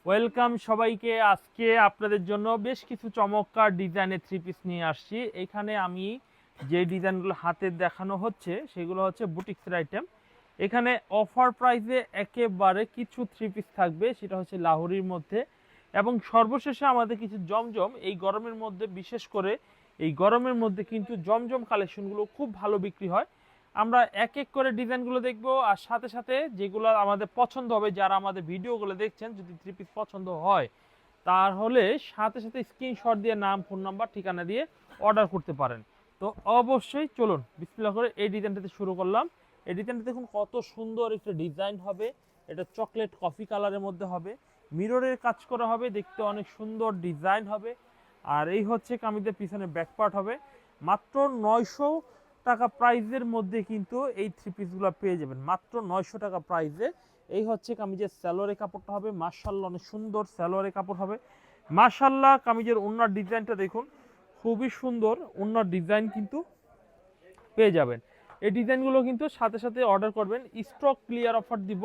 Welcome সবাইকে। আজকে আপনাদের জন্য বেশ কিছু চমৎকার ডিজাইনের থ্রি পিস নিয়ে আসছি। এখানে আমি যে ডিজাইনগুলো হাতে দেখানো হচ্ছে সেগুলো হচ্ছে বুটিক্সের আইটেম। এখানে অফার প্রাইসে একেবারে কিছু থ্রি পিস থাকবে, সেটা হচ্ছে লাহোরির মধ্যে। এবং সর্বশেষে আমাদের কিছু জমজম, এই গরমের মধ্যে বিশেষ করে এই গরমের মধ্যে কিন্তু জমজম কালেকশনগুলো খুব ভালো বিক্রি হয়। আমরা এক এক করে ডিজাইনগুলো দেখব, আর সাথে সাথে যেগুলো আমাদের পছন্দ হবে, যারা আমাদের ভিডিওগুলো দেখছেন, যদি থ্রি পিস পছন্দ হয় তাহলে সাথে সাথে স্ক্রিনশট দিয়ে নাম, ফোন নাম্বার, ঠিকানা দিয়ে অর্ডার করতে পারেন। তো অবশ্যই চলুন বিসমিল্লাহ করে এই ডিজাইনটাতে শুরু করলাম। এই ডিজাইনটা দেখুন কত সুন্দর একটা ডিজাইন হবে। এটা চকলেট কফি কালারের মধ্যে হবে, মিররের কাজ করা হবে, দেখতে অনেক সুন্দর ডিজাইন হবে। আর এই হচ্ছে কামিজের পিছনে ব্যাক পার্ট হবে। মাত্র 900 টাকা প্রাইজের মধ্যে কিন্তু এই থ্রি পিসগুলো পেয়ে যাবেন, মাত্র 900 টাকা প্রাইজে। এই হচ্ছে কামিজের স্যালোয়ারের কাপড়টা হবে, মাশাআল্লাহ অনেক সুন্দর স্যালোয়ারের কাপড় হবে। মাশাআল্লাহ কামিজের ওড়নার ডিজাইনটা দেখুন, খুবই সুন্দর ওড়নার ডিজাইন কিন্তু পেয়ে যাবেন। এই ডিজাইনগুলো কিন্তু সাথে সাথে অর্ডার করবেন, স্টক ক্লিয়ার অফার দিব।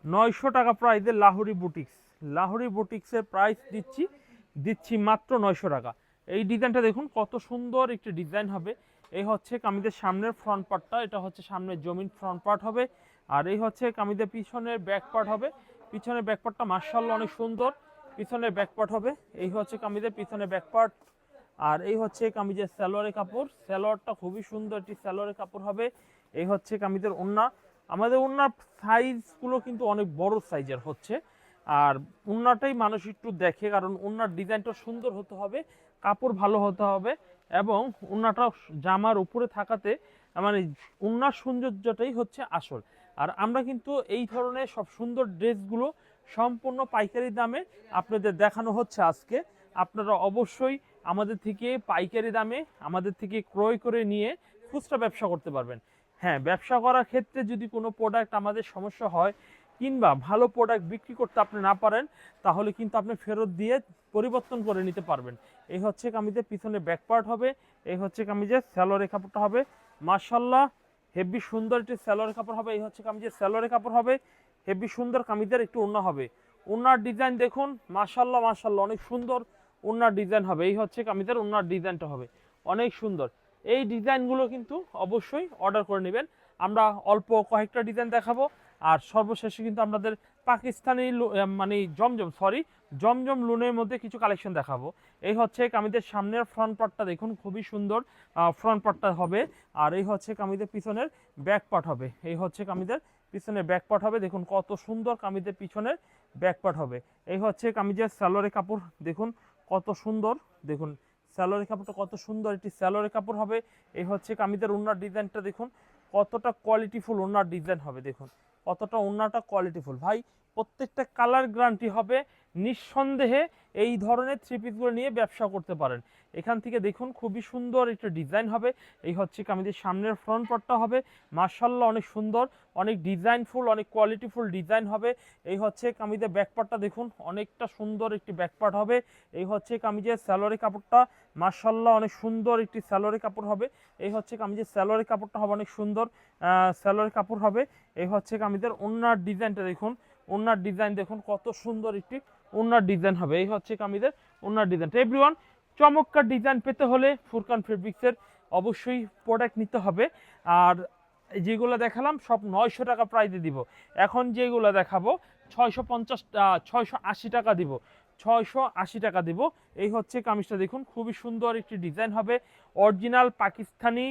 900 টাকা প্রাইজে লাহোরি বুটিক্স, লাহোরি বুটিক্সের প্রাইস দিচ্ছি মাত্র 900 টাকা। এই ডিজাইনটা দেখুন কত সুন্দর একটি ডিজাইন হবে। এই হচ্ছে কামিজের সামনের ফ্রন্ট পার্টটা, এটা হচ্ছে সামনের জমিন ফ্রন্ট পার্ট হবে। আর এই হচ্ছে কামিজের পিছনের ব্যাক পার্ট হবে। পিছনের ব্যাক পার্টটা মাশাআল্লাহ অনেক সুন্দর, পিছনের ব্যাক পার্ট হবে। এই হচ্ছে কামিজের পিছনের ব্যাক পার্ট। আর এই হচ্ছে কামিজের সালোয়ারের কাপড়, সালোয়ারটা খুবই সুন্দর একটি সালোয়ারের কাপড় হবে। এই হচ্ছে কামিজের ওড়না। আমাদের ওড়নার সাইজগুলো কিন্তু অনেক বড় সাইজের হচ্ছে। আর ওড়নাটাই মানুষ একটু দেখে, কারণ ওড়নার ডিজাইনটা সুন্দর হতে হবে, কাপড় ভালো হতে হবে, এবং ওড়নাটা জামার উপরে থাকাতে মানে ওড়নার সৌন্দর্যটাই হচ্ছে আসল। আর আমরা কিন্তু এই ধরনের সব সুন্দর ড্রেসগুলো সম্পূর্ণ পাইকারি দামে আপনাদের দেখানো হচ্ছে আজকে। আপনারা অবশ্যই আমাদের থেকে পাইকারি দামে আমাদের থেকে ক্রয় করে নিয়ে খুচরা ব্যবসা করতে পারবেন। হ্যাঁ, ব্যবসা করার ক্ষেত্রে যদি কোনো প্রোডাক্ট আমাদের সমস্যা হয়, কিংবা ভালো প্রোডাক্ট বিক্রি করতে আপনি না পারেন, তাহলে কিন্তু আপনি ফেরত দিয়ে পরিবর্তন করে নিতে পারবেন। এই হচ্ছে কামিজের পিছনে ব্যাক পার্ট হবে। এই হচ্ছে কামিজের সালোয়ারের কাপড়টা হবে, মাশাআল্লাহ হেভি সুন্দর একটি সালোয়ারের কাপড় হবে। এই হচ্ছে কামিজের সালোয়ারের কাপড় হবে, হেভি সুন্দর কামিজের একটু ওড়না হবে। ওড়নার ডিজাইন দেখুন, মাশাআল্লাহ মাশাআল্লাহ অনেক সুন্দর ওড়নার ডিজাইন হবে। এই হচ্ছে কামিজের ওড়নার ডিজাইনটা হবে অনেক সুন্দর। এই ডিজাইনগুলো কিন্তু অবশ্যই অর্ডার করে নেবেন। আমরা অল্প কয়েকটা ডিজাইন দেখাবো, আর সর্বশেষে কিন্তু আমাদের পাকিস্তানি মানে জমজম লুনের মধ্যে কিছু কালেকশন দেখাবো। এই হচ্ছে কামিজের সামনের ফ্রন্ট পার্টটা দেখুন, খুবই সুন্দর ফ্রন্ট পার্টটা হবে। আর এই হচ্ছে কামিজের পিছনের ব্যাক পার্ট হবে। এই হচ্ছে কামিজের পিছনের ব্যাক পার্ট হবে, দেখুন কত সুন্দর কামিজের পিছনের ব্যাক পার্ট হবে। এই হচ্ছে কামিজের সালোয়ারের কাপড় দেখুন কত সুন্দর, দেখুন সালোয়ারের কাপড়টা কত সুন্দর একটি সালোয়ারের কাপড় হবে। এই হচ্ছে কামিজের ওড়নার ডিজাইনটা দেখুন কতটা কোয়ালিটিফুল ওড়নার ডিজাইন হবে, দেখুন কতটা ওড়নাটা কোয়ালিটিফুল। ভাই প্রত্যেকটা কালার গ্যারান্টি হবে, নিঃসন্দেহে এই ধরনের থ্রি পিসগুলো নিয়ে ব্যবসা করতে পারেন। এখান থেকে দেখুন খুবই সুন্দর একটা ডিজাইন হবে। এই হচ্ছে কামিজের সামনের ফ্রন্ট পার্টটা হবে, মাশাআল্লাহ অনেক সুন্দর, অনেক ডিজাইনফুল, অনেক কোয়ালিটিফুল ডিজাইন হবে। এই হচ্ছে কামিজের ব্যাক পার্টটা দেখুন অনেকটা সুন্দর একটি ব্যাক পার্ট হবে। এই হচ্ছে কামিজের সালোয়ারের কাপড়টা, মাশাআল্লাহ অনেক সুন্দর একটি সালোয়ারের কাপড় হবে। এই হচ্ছে কামিজের সালোয়ারের কাপড়টা হবে অনেক সুন্দর সালোয়ারের কাপড় হবে। এই হচ্ছে কামিজের ওড়নার ডিজাইনটা দেখুন, ওড়নার ডিজাইন দেখুন কত সুন্দর একটি ওড়নার ডিজাইন হবে। এই হচ্ছে কামিজের ওড়নার ডিজাইনটা। এভরিওয়ান, চমৎকার ডিজাইন পেতে হলে ফুরকান ফেব্রিক্সের অবশ্যই প্রোডাক্ট নিতে হবে। আর যেগুলো দেখালাম সব 900 টাকা প্রাইসে দিব। এখন যেগুলো দেখাবো 650 680 টাকা দিব, 680 টাকা দিব। এই হচ্ছে কামিজটা দেখুন খুবই সুন্দর একটি ডিজাইন হবে, original Pakistani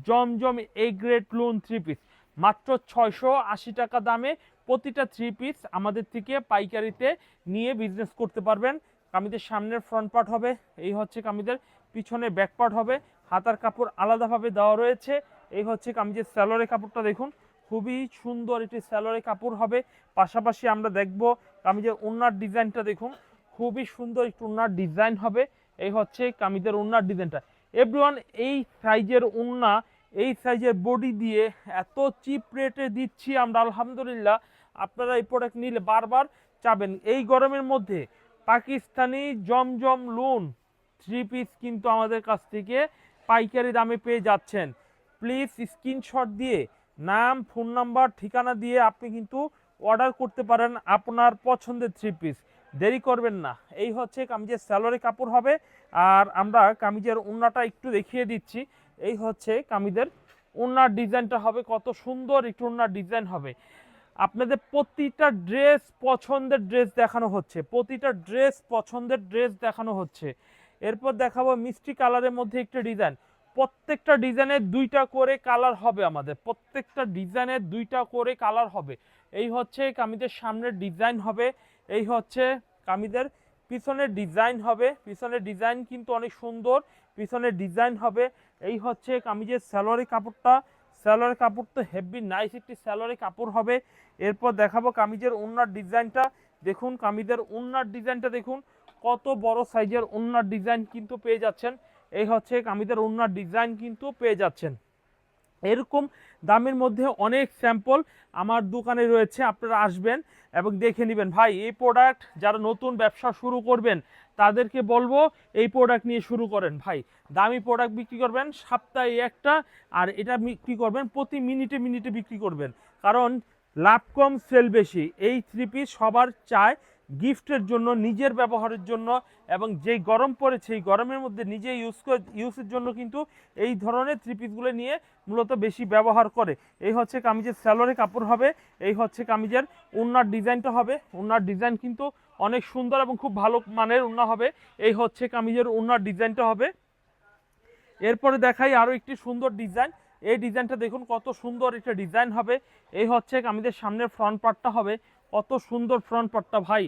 Zamzam A grade loan three piece, মাত্র 680 টাকা দামে প্রতিটা থ্রি পিস আমাদের থেকে পাইকারিতে নিয়ে বিজনেস করতে পারবেন। কামিজের সামনের ফ্রন্ট পার্ট হবে, এই হচ্ছে কামিজের পিছনে ব্যাক পার্ট হবে, হাতার কাপড় আলাদাভাবে দেওয়া রয়েছে। এই হচ্ছে কামিজের সালোয়ারের কাপড়টা দেখুন খুবই সুন্দর একটি সালোয়ারের কাপড় হবে। পাশাপাশি আমরা দেখব কামিজের ওড়নার ডিজাইনটা দেখুন খুবই সুন্দর একটু ওড়নার ডিজাইন হবে। এই হচ্ছে কামিজের ওড়নার ডিজাইনটা। এভরিওয়ান, এই সাইজের ওড়না, এই সাইজের বডি দিয়ে এত চিপ রেটে দিচ্ছি আমরা, আলহামদুলিল্লাহ। আপনারা এই প্রোডাক্ট নিলে বারবার চাবেন। এই গরমের মধ্যে পাকিস্তানি জমজম লোন থ্রি পিস কিন্তু আমাদের কাছ থেকে পাইকারি দামে পেয়ে যাচ্ছেন। প্লিজ স্ক্রিনশট দিয়ে নাম, ফোন নাম্বার, ঠিকানা দিয়ে আপনি কিন্তু অর্ডার করতে পারেন আপনার পছন্দের থ্রি পিস। দেরি করবেন না। এই হচ্ছে কামিজের স্যালোয়ারের কাপড় হবে। আর আমরা কামিজের ওড়নাটা একটু দেখিয়ে দিচ্ছি। এই হচ্ছে কামিজের ওড়নার ডিজাইনটা হবে, কত সুন্দর একটু ওড়নার ডিজাইন হবে। আপনাদের প্রতিটা ড্রেস পছন্দের ড্রেস দেখানো হচ্ছে, প্রতিটা ড্রেস পছন্দের ড্রেস দেখানো হচ্ছে। এরপর দেখাবো মিষ্টি কালারের মধ্যে একটা ডিজাইন। প্রত্যেকটা ডিজাইনের দুইটা করে কালার হবে, আমাদের প্রত্যেকটা ডিজাইনের দুইটা করে কালার হবে। এই হচ্ছে কামিজের সামনের ডিজাইন হবে, এই হচ্ছে কামিজের পিছনের ডিজাইন হবে। পিছনের ডিজাইন কিন্তু অনেক সুন্দর, পিছনের ডিজাইন হবে। এই হচ্ছে কামিজের সালোয়ারের কাপড়টা, সালোয়ারের কাপড় তো হেভি নাইস একটি সালোয়ারের কাপড় হবে। এরপর দেখাবো কামিজের ওড়নার ডিজাইনটা। দেখুন কামিজের ওড়নার ডিজাইনটা দেখুন, কত বড় সাইজের ওড়নার ডিজাইন কিন্তু পেয়ে যাচ্ছেন। এই হচ্ছে কামিজের ওড়নার ডিজাইন কিন্তু পেয়ে যাচ্ছেন। এরকম দামের মধ্যে অনেক স্যাম্পল আমার দোকানে রয়েছে, আপনারা আসবেন এবং দেখে নেবেন। ভাই এই প্রোডাক্ট যারা নতুন ব্যবসা শুরু করবেন তাদেরকে বলবো এই প্রোডাক্ট নিয়ে শুরু করেন। ভাই দামি প্রোডাক্ট বিক্রি করবেন সপ্তাহে একটা, আর এটা বিক্রি করবেন প্রতি মিনিটে মিনিটে বিক্রি করবেন, কারণ লাভ কম সেল বেশি। এই থ্রি পিস সবার চায় গিফটের জন্য, নিজের ব্যবহারের জন্য, এবং যেই গরম পড়েছে এই গরমের মধ্যে নিজে ইউজের জন্য কিন্তু এই ধরনের থ্রি পিসগুলো নিয়ে মূলত বেশি ব্যবহার করে। এই হচ্ছে কামিজের সালোয়ারের কাপড় হবে, এই হচ্ছে কামিজের ওড়নার ডিজাইনটা হবে। ওড়নার ডিজাইন কিন্তু অনেক সুন্দর এবং খুব ভালো মানের ওড়না হবে। এই হচ্ছে কামিজের ওড়নার ডিজাইনটা হবে। এরপরে দেখাই আরও একটি সুন্দর ডিজাইন। এই ডিজাইনটা দেখুন কত সুন্দর একটা ডিজাইন হবে। এই হচ্ছে কামিজের সামনের ফ্রন্ট পার্টটা হবে, কত সুন্দর ফ্রন্ট পার্টটা। ভাই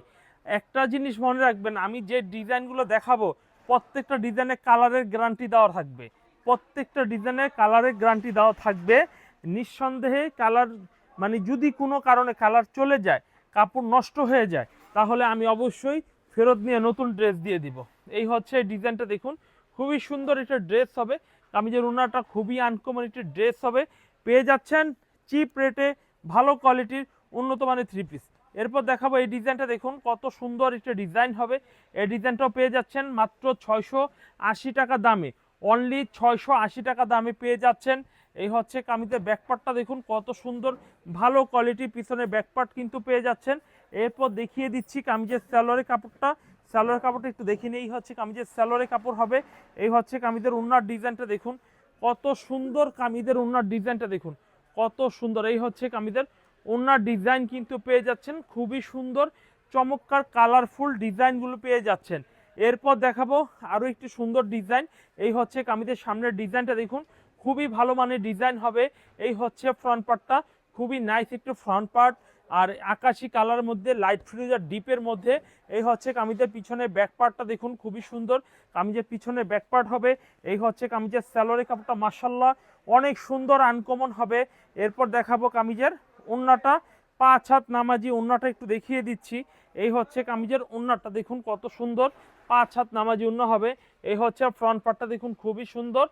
একটা জিনিস মনে রাখবেন, আমি যে ডিজাইনগুলো দেখাবো প্রত্যেকটা ডিজাইনের কালারের গ্যারান্টি দেওয়া থাকবে, প্রত্যেকটা ডিজাইনের কালারের গ্যারান্টি দেওয়া থাকবে। নিঃসন্দেহে কালার মানে যদি কোনো কারণে কালার চলে যায়, কাপড় নষ্ট হয়ে যায়, তাহলে আমি অবশ্যই ফেরত নিয়ে নতুন ড্রেস দিয়ে দিব। এই হচ্ছে ডিজাইনটা দেখুন, খুবই সুন্দর একটা ড্রেস হবে। কামিজের ওড়নাটা খুবই আনকমন একটা ড্রেস হবে। পেয়ে যাচ্ছেন চিপ রেটে ভালো কোয়ালিটির উন্নত মানের থ্রি পিস। এরপর দেখাবো এই ডিজাইনটা দেখুন, কত সুন্দর একটা ডিজাইন হবে। এই ডিজাইনটাও পেয়ে যাচ্ছেন মাত্র 680 টাকা দামে, অনলি 680 টাকা দামে পেয়ে যাচ্ছেন। এই হচ্ছে কামিজের ব্যাকপার্টটা দেখুন কত সুন্দর ভালো কোয়ালিটির, পিছনে ব্যাকপার্ট কিন্তু পেয়ে যাচ্ছেন। এরপর দেখিয়ে দিচ্ছি কামিজের সালোয়ারের কাপড়টা। সালোয়ার কাপড়টা একটু দেখে নিই, এই হচ্ছে কামিজের সালোয়ারের কাপড় হবে। এই হচ্ছে কামিজের ওড়নার ডিজাইনটা দেখুন, কত সুন্দর কামিজের ওড়নার ডিজাইনটা দেখুন, কত সুন্দর। এই হচ্ছে কামিজের ওড়নার ডিজাইন কিন্তু পেয়ে যাচ্ছেন, খুবই সুন্দর চমৎকার কালারফুল ডিজাইনগুলো পেয়ে যাচ্ছেন। এরপর দেখাবো আরও একটি সুন্দর ডিজাইন। এই হচ্ছে কামিজের সামনের ডিজাইনটা দেখুন, খুবই ভালো মানের ডিজাইন হবে। এই হচ্ছে ফ্রন্ট পার্টটা, খুবই নাইস একটু ফ্রন্ট পার্ট, আর আকাশি কালারের মধ্যে লাইট ফিরোজা ডিপের মধ্যে। এই হচ্ছে কামিজের পিছনে ব্যাক পার্টটা দেখুন, খুবই সুন্দর কামিজের পিছনে ব্যাক পার্ট হবে। এই হচ্ছে কামিজের সালোয়ারের কাপড়টা মাশাআল্লাহ অনেক সুন্দর আনকমন হবে। এরপর দেখাবো কামিজের ওড়নাটা, 5 হাত নামাজি ওড়নাটা একটু দেখিয়ে দিচ্ছি। এই হচ্ছে কামিজের ওড়নাটা দেখুন কত সুন্দর, 5 হাত নামাজি ওড়না হবে। এই হচ্ছে ফ্রন্ট পার্টটা দেখুন, খুবই সুন্দর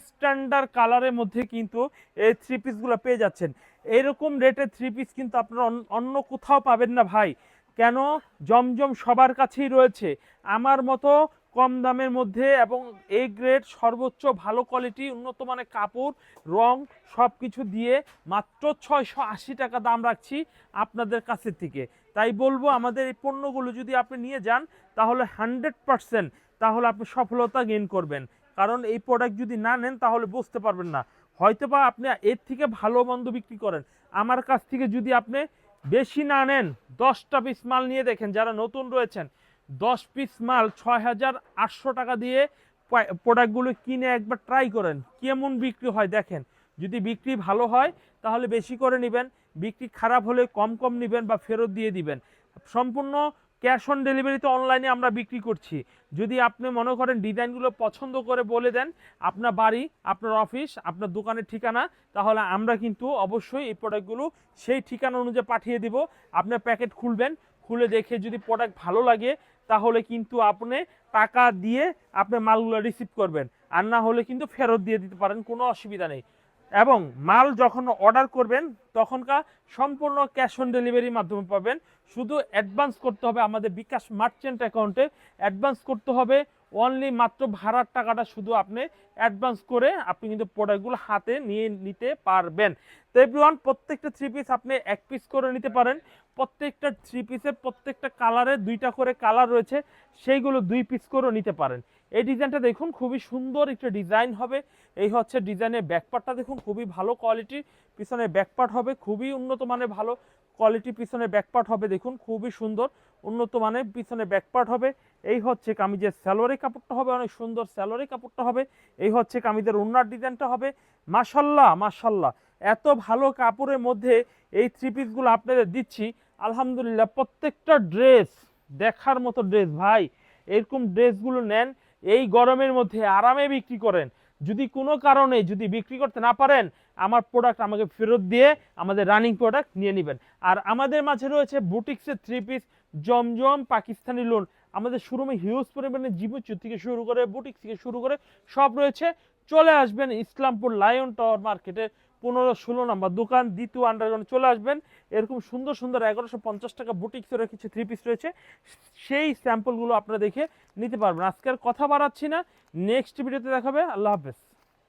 স্ট্যান্ডার্ড কালারের মধ্যে কিন্তু এই থ্রি পিসগুলো পেয়ে যাচ্ছেন। এরকম রেটের থ্রি পিস কিন্তু আপনারা অন্য কোথাও পাবেন না ভাই। কেন? জমজম সবার কাছেই রয়েছে। আমার মতো কম দামের মধ্যে এবং এই গ্রেড সর্বোচ্চ ভালো কোয়ালিটি উন্নত মানের কাপড় রং সব কিছু দিয়ে মাত্র 680 টাকা দাম রাখছি আপনাদের কাছে থেকে। তাই বলবো আমাদের এই পণ্যগুলো যদি আপনি নিয়ে যান তাহলে 100% তাহলে আপনি সফলতা গেইন করবেন। কারণ এই প্রোডাক্ট যদি না নেন তাহলে বুঝতে পারবেন না। হয়তোবা আপনি এর থেকে ভালো মন্দ বিক্রি করেন, আমার কাছ থেকে যদি আপনি বেশি না নেন, 10টা পিস মাল নিয়ে দেখেন, যারা নতুন রয়েছেন 10 পিস মাল 6800 টাকা দিয়ে প্রোডাক্টগুলো কিনে একবার ট্রাই করেন কেমন বিক্রি হয় দেখেন। যদি বিক্রি ভালো হয় তাহলে বেশি করে নেবেন, বিক্রি খারাপ হলে কম কম নেবেন বা ফেরত দিয়ে দিবেন। সম্পূর্ণ ক্যাশ অন ডেলিভারিতে অনলাইনে আমরা বিক্রি করছি। যদি আপনি মনে করেন ডিজাইনগুলো পছন্দ করে বলে দেন আপনার বাড়ি, আপনার অফিস, আপনার দোকানের ঠিকানা, তাহলে আমরা কিন্তু অবশ্যই এই প্রোডাক্টগুলো সেই ঠিকানা অনুযায়ী পাঠিয়ে দিব। আপনার প্যাকেট খুলবেন, খুলে দেখে যদি প্রোডাক্ট ভালো লাগে তাহলে কিন্তু আপনি টাকা দিয়ে আপনার মালগুলো রিসিভ করবেন, আর না হলে কিন্তু ফেরত দিয়ে দিতে পারেন, কোনো অসুবিধা নেই। এবং মাল যখন অর্ডার করবেন তখনকার সম্পূর্ণ ক্যাশ অন ডেলিভারির মাধ্যমে পাবেন। শুধু অ্যাডভান্স করতে হবে আমাদের বিকাশ মার্চেন্ট অ্যাকাউন্টে, অ্যাডভান্স করতে হবে অনলি মাত্র ভাড়ার টাকাটা শুধু আপনি অ্যাডভান্স করে আপনি কিন্তু প্রোডাক্টগুলো হাতে নিয়ে নিতে পারবেন। তো এভরিওয়ান প্রত্যেকটা থ্রি পিস আপনি এক পিস করে নিতে পারেন, প্রত্যেকটা থ্রি পিসের প্রত্যেকটা কালারে 2টা করে কালার রয়েছে, সেইগুলো 2 পিস করেও নিতে পারেন। এই ডিজাইনটা দেখুন খুবই সুন্দর একটা ডিজাইন হবে। এই হচ্ছে ডিজাইনের ব্যাকপার্টটা দেখুন খুবই ভালো কোয়ালিটির, পিছনে ব্যাকপার্ট হবে খুবই উন্নত মানের ভালো কোয়ালিটি, পিছনে ব্যাকপার্ট হবে দেখুন খুবই সুন্দর উন্নত মানের পিছনে ব্যাকপার্ট হবে। এই হচ্ছে কামিজের সালোয়ারের কাপড়টা হবে অনেক সুন্দর, সালোয়ারের কাপড়টা হবে। এই হচ্ছে কামিজের ওড়নার ডিজাইনটা হবে। মাশাল্লাহ মাশাল্লাহ, এত ভালো কাপড়ের মধ্যে এই থ্রি পিসগুলো আপনাদের দিচ্ছি আলহামদুলিল্লাহ। প্রত্যেকটা ড্রেস দেখার মতো ড্রেস ভাই, এরকম ড্রেসগুলো নেন, এই গরমের মধ্যে আরামে বিক্রি করেন। যদি কোনো কারণে যদি বিক্রি করতে না পারেন, আমার প্রোডাক্ট আমাকে ফেরত দিয়ে আমাদের রানিং প্রোডাক্ট নিয়ে নেবেন। আর আমাদের মাঝে রয়েছে বুটিক্সের থ্রি পিস, জমজম, পাকিস্তানি লোন। আমাদের শোরুমে হিউজ পরিমাণে জিবুচু থেকে শুরু করে বুটিক্স থেকে শুরু করে সব রয়েছে। চলে আসবেন ইসলামপুর লায়ন টাওয়ার মার্কেটের 15-16 নম্বর দোকান, দ্বিতীয় আন্ডারগ্রাউন্ড চলে আসবেন। এরকম সুন্দর সুন্দর 1150 টাকা বুটিক্সের কিছু থ্রি পিস রয়েছে, সেই স্যাম্পলগুলো আপনারা দেখে নিতে পারবেন। আজকের কথা বাড়াচ্ছি না, নেক্সট ভিডিওতে দেখাবে। আল্লাহ হাফেজ।